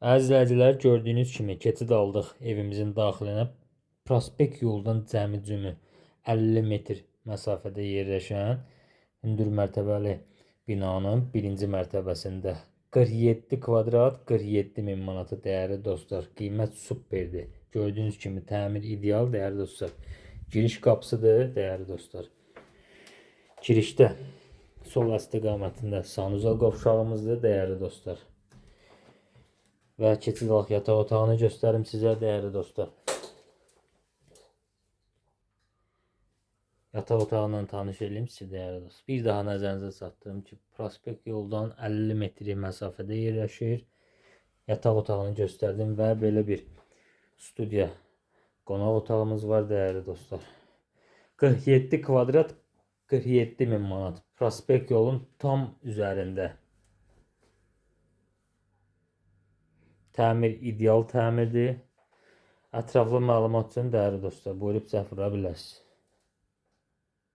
Əziz izləyicilər, gördüyünüz kimi keçid aldıq evimizin daxilinə. Prospekt yoldan cəmi 50 metr məsafədə yerləşən hündür mərtəbəli binanın birinci mərtəbəsində 47 kvadrat 47 min manata dəyərli dostlar. Qiymət superdir. Gördüyünüz kimi təmir ideal dəyərli dostlar. Giriş qapısıdır dəyərli dostlar. Girişdə sol istiqamətində sanuzel qovşağımızdır dəyərli dostlar. Və keçid alaq yataq otağını göstərim sizə dəyərli dostlar. Yataq otağından tanış edeyim sizə dəyərli dostlar. Bir daha nəzərinizə çatdırım ki, prospekt yoldan 50 metr məsafədə yerləşir. Yataq otağını göstərdim və belə bir studiya qonaq otağımız var dəyərli dostlar. 47 kvadrat 47 min manat. Prospekt yolun tam üzərində. Təmir ideal təmirdir. Ətraflı məlumat üçün dəyərli dostlar, buyurub zəng vura bilərsiniz.